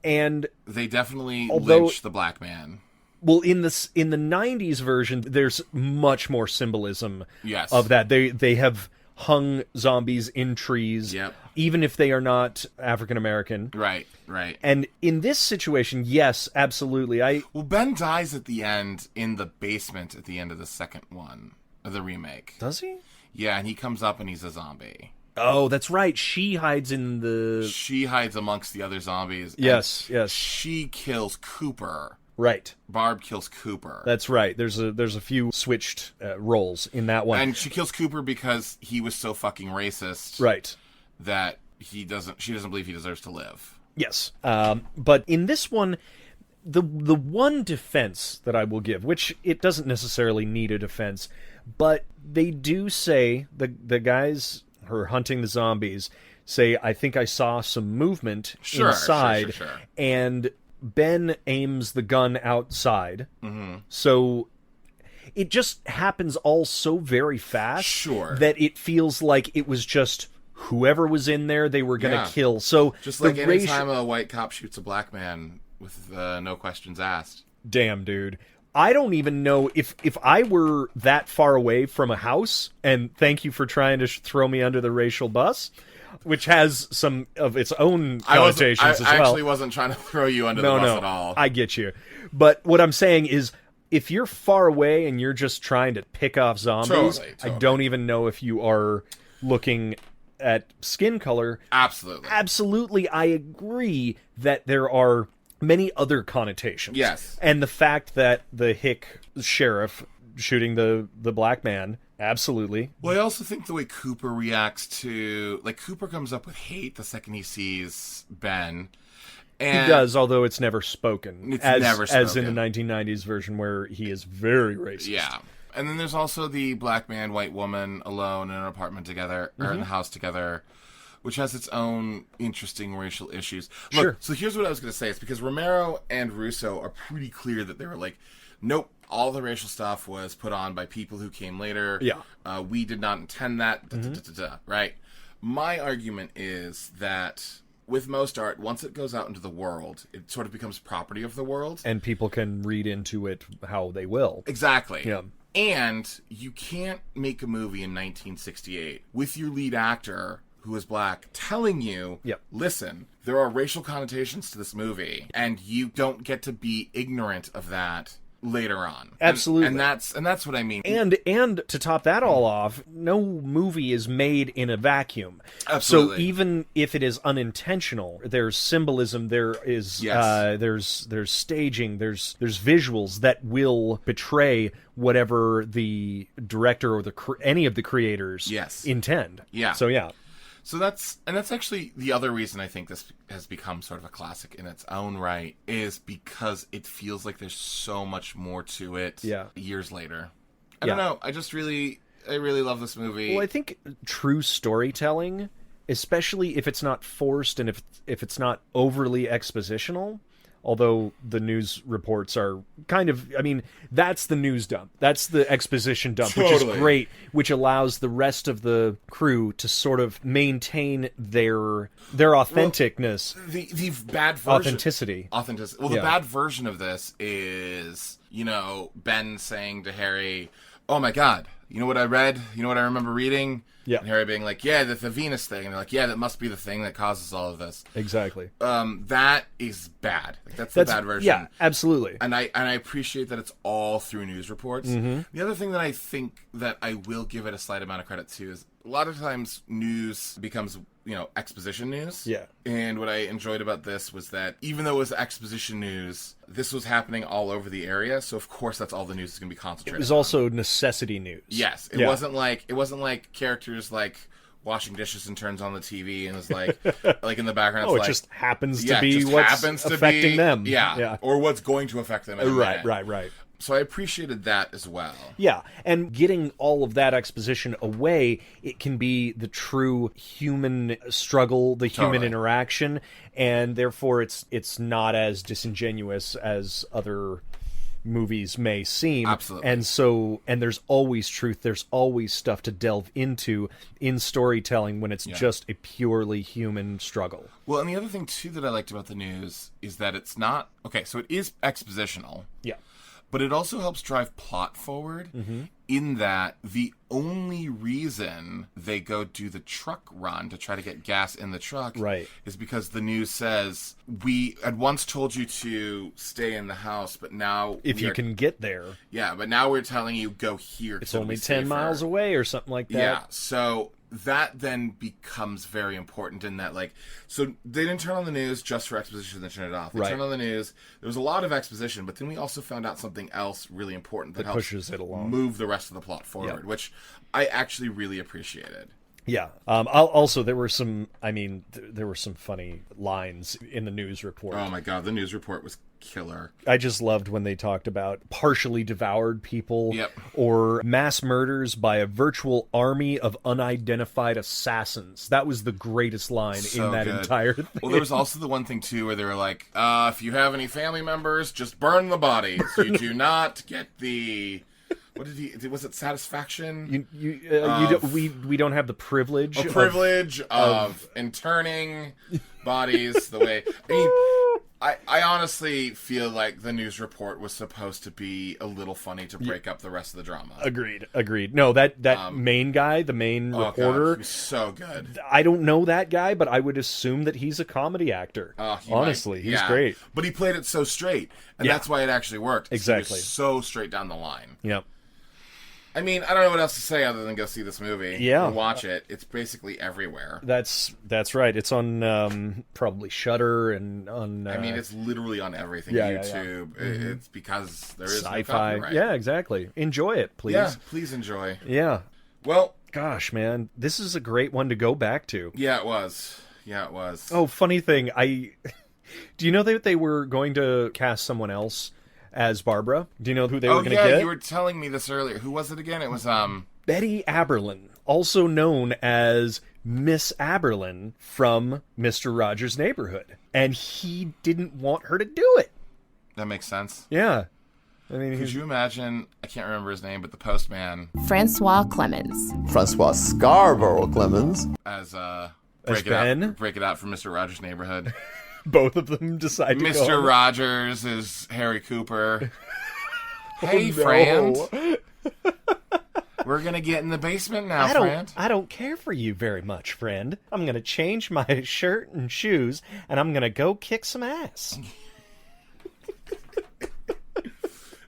And They definitely Although- lynch the black man. well, in the 90s version, there's much more symbolism Yes. of that. They have hung zombies in trees, Yep. even if they are not African American. Right, right. And in this situation, yes, absolutely. Well, Ben dies at the end in the basement at the end of the second one, of the remake. Does he? Yeah, and he comes up and he's a zombie. Oh, that's right. She hides in the... She hides amongst the other zombies. and Yes, yes. She kills Cooper. Right. Barb kills Cooper. That's right. There's a few switched roles in that one. And she kills Cooper because he was so fucking racist. Right. That she doesn't believe he deserves to live. Yes. But in this one, the one defense that I will give, which it doesn't necessarily need a defense, but they do say, the guys who are hunting the zombies say, I think I saw some movement inside. Sure. And Ben aims the gun outside. Mm-hmm. So it just happens all so very fast Sure. that it feels like it was just whoever was in there they were going to Yeah. kill. So Just the like any time a white cop shoots a black man with no questions asked. Damn, dude. I don't even know if I were that far away from a house, and thank you for trying to throw me under the racial bus, which has some of its own connotations as I well. actually wasn't trying to throw you under the bus at all. I get you. But what I'm saying is, if you're far away and you're just trying to pick off zombies, Totally. I don't even know if you are looking at skin color. Absolutely. Absolutely, I agree that there are many other connotations. Yes. And the fact that the hick sheriff shooting the black man, absolutely. Well, I also think the way Cooper reacts to... Like, Cooper comes up with hate the second he sees Ben. And He does, although it's never spoken. It's as, never As in spoken. the 1990s version where he is very racist. Yeah. And then there's also the black man, white woman alone in an apartment together, or in the house together, which has its own interesting racial issues. Look, Sure. so here's what I was going to say. It's because Romero and Russo are pretty clear that they were like, nope, all the racial stuff was put on by people who came later. Yeah. We did not intend that, right? My argument is that with most art, once it goes out into the world, it sort of becomes property of the world. And people can read into it how they will. Exactly. Yeah. And you can't make a movie in 1968 with your lead actor, who is black, telling you, Yep. listen, there are racial connotations to this movie, and you don't get to be ignorant of that later on. Absolutely. And that's what I mean. And to top that all off, no movie is made in a vacuum. Absolutely. So even if it is unintentional, there's symbolism, there is Yes. there's staging, there's visuals that will betray whatever the director or any of the creators Yes. intend. Yeah. So yeah. So that's actually the other reason I think this has become sort of a classic in its own right, is because it feels like there's so much more to it years later. I don't know. I really love this movie. Well, I think true storytelling, especially if it's not forced and if it's not overly expositional, although the news reports are kind of, I mean, that's the news dump. That's the exposition dump, which is great, which allows the rest of the crew to sort of maintain their authenticness. Well, the bad version... Authenticity. Well, the bad version of this is, Ben saying to Harry, oh my God, you know what I read? You know what I remember reading? Yeah. And Harry being like, yeah, the Venus thing. And they're like, yeah, that must be the thing that causes all of this. Exactly. That is bad. That's the bad version. Yeah, absolutely. And I appreciate that it's all through news reports. Mm-hmm. The other thing that I think that I will give it a slight amount of credit to is a lot of times news becomes, exposition news. Yeah. And what I enjoyed about this was that even though it was exposition news, this was happening all over the area. So of course that's all the news is going to be concentrated on. It was also necessity news. Yes. It wasn't like characters like washing dishes and turns on the TV and is like in the background. It's it just happens to be what's affecting them. Yeah. Or what's going to affect them. Right. So I appreciated that as well. Yeah, and getting all of that exposition away, it can be the true human struggle, the human interaction, and therefore it's not as disingenuous as other movies may seem. Absolutely. And there's always truth, there's always stuff to delve into in storytelling when it's just a purely human struggle. Well, and the other thing too that I liked about the news is that it's not... Okay, so it is expositional. Yeah. But it also helps drive plot forward in that the only reason they go do the truck run to try to get gas in the truck is because the news says, we had once told you to stay in the house, but now... If you can get there. Yeah, but now we're telling you go here. It's only 10 miles away or something like that. Yeah, so... that then becomes very important in that, so they didn't turn on the news just for exposition, then turn it off. They turned on the news. There was a lot of exposition, but then we also found out something else really important that helps pushes it along, move the rest of the plot forward, which I actually really appreciated. Yeah. Also, there were some funny lines in the news report. Oh my God, the news report was killer. I just loved when they talked about partially devoured people or mass murders by a virtual army of unidentified assassins. That was the greatest line in that entire thing. Well, there was also the one thing too where they were like, if you have any family members, just burn the bodies. You do not get the... What did he? Was it satisfaction? We don't have the privilege. Of interning bodies the way. I mean, I honestly feel like the news report was supposed to be a little funny to break up the rest of the drama. Agreed. No, that main guy, the main reporter, God, he's so good. I don't know that guy, but I would assume that he's a comedy actor. Honestly, he's great. But he played it so straight, and that's why it actually worked. Exactly. He was so straight down the line. Yep. I mean, I don't know what else to say other than go see this movie. Yeah. And watch it. It's basically everywhere. That's right. It's on probably Shudder and on... I mean, it's literally on everything. YouTube. Yeah. Mm-hmm. It's because there is Sci-fi. No copyright. Yeah, exactly. Enjoy it, please. Yeah, please enjoy. Yeah. Well... Gosh, man. This is a great one to go back to. Yeah, it was. Oh, funny thing. Do you know that they were going to cast someone else as Barbara? Do you know who they were going to get? Oh, yeah, you were telling me this earlier. Who was it again? It was, Betty Aberlin, also known as Miss Aberlin from Mr. Rogers' Neighborhood. And he didn't want her to do it. That makes sense. Yeah. I mean, could you imagine, I can't remember his name, but the postman. Francois Clemens. Francois Scarborough Clemens. As Break it out from Mr. Rogers' Neighborhood. Both of them decide to go. Mr. Rogers is Harry Cooper. Hey, Fran. We're going to get in the basement now, Fran. I don't care for you very much, friend. I'm going to change my shirt and shoes, and I'm going to go kick some ass.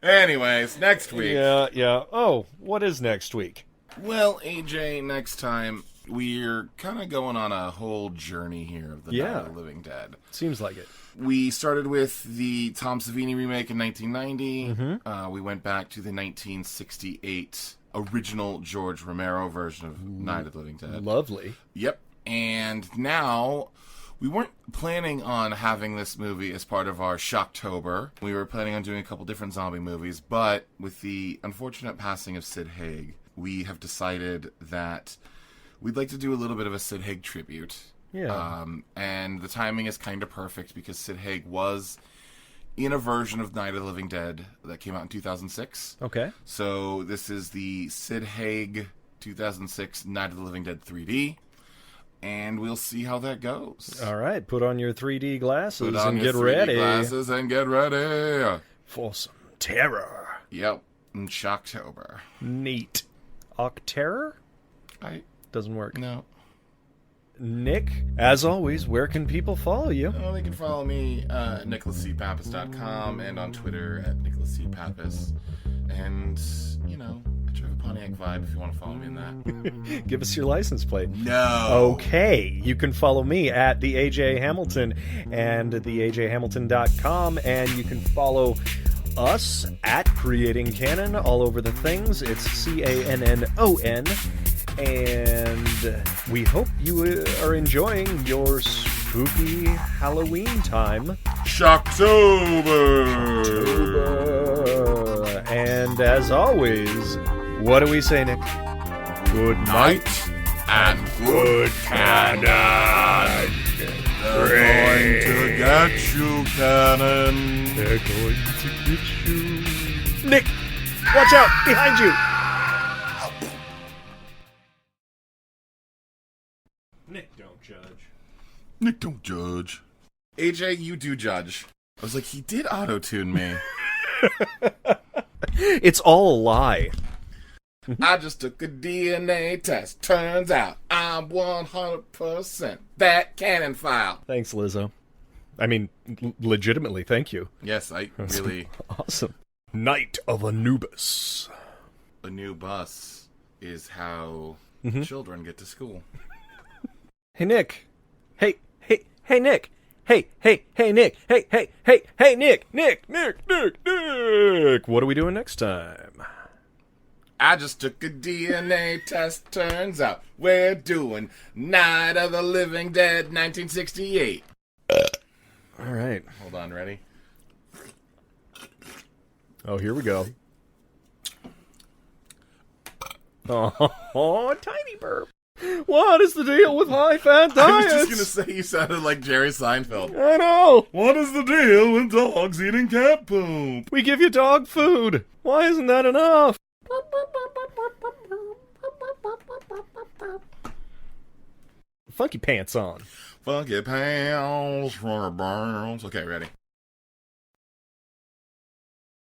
Anyways, next week. Yeah. Oh, what is next week? Well, AJ, next time... we're kind of going on a whole journey here of the Night of the Living Dead. Seems like it. We started with the Tom Savini remake in 1990. Mm-hmm. We went back to the 1968 original George Romero version of Night of the Living Dead. Lovely. Yep. And now, we weren't planning on having this movie as part of our Shocktober. We were planning on doing a couple different zombie movies, but with the unfortunate passing of Sid Haig, we have decided that we'd like to do a little bit of a Sid Haig tribute. Yeah. And the timing is kind of perfect because Sid Haig was in a version of Night of the Living Dead that came out in 2006. Okay. So this is the Sid Haig 2006 Night of the Living Dead 3D. And we'll see how that goes. All right. Put on your 3D glasses Put on and your get 3D ready. glasses and get ready. For some terror. Yep. In Shocktober. Neat. Octerror? Doesn't work. No. Nick, as always, where can people follow you? Oh, they can follow me at nicholascpappas.com and on Twitter at nicholascpappas. And, you know, I drive a Pontiac Vibe if you want to follow me in that. Give us your license plate. No. Okay. You can follow me at the AJ Hamilton and theajhamilton.com, and you can follow us at Creating Canon all over the things. It's CANNON. And we hope you are enjoying your spooky Halloween time. Shocktober! And as always, what do we say, Nick? Good night. And good cannon! They're going to get you, cannon! They're going to get you. Nick, watch out! Behind you! Nick, don't judge. Nick, don't judge. AJ, you do judge. I was like, he did auto-tune me. It's all a lie. I just took a DNA test. Turns out I'm 100% that cannon file. Thanks, Lizzo. I mean, legitimately, thank you. Yes, I really... Awesome. Night of Anubis. A new bus is how children get to school. Hey, Nick. Hey, Nick. Hey, Nick. Hey, Nick. What are we doing next time? I just took a DNA test. Turns out we're doing Night of the Living Dead 1968. All right. Hold on, ready? Oh, here we go. Oh, tiny burp. What is the deal with high-fat diets? I was just going to say you sounded like Jerry Seinfeld. I know. What is the deal with dogs eating cat poop? We give you dog food. Why isn't that enough? Funky pants on. Funky pants for burns. Okay, ready.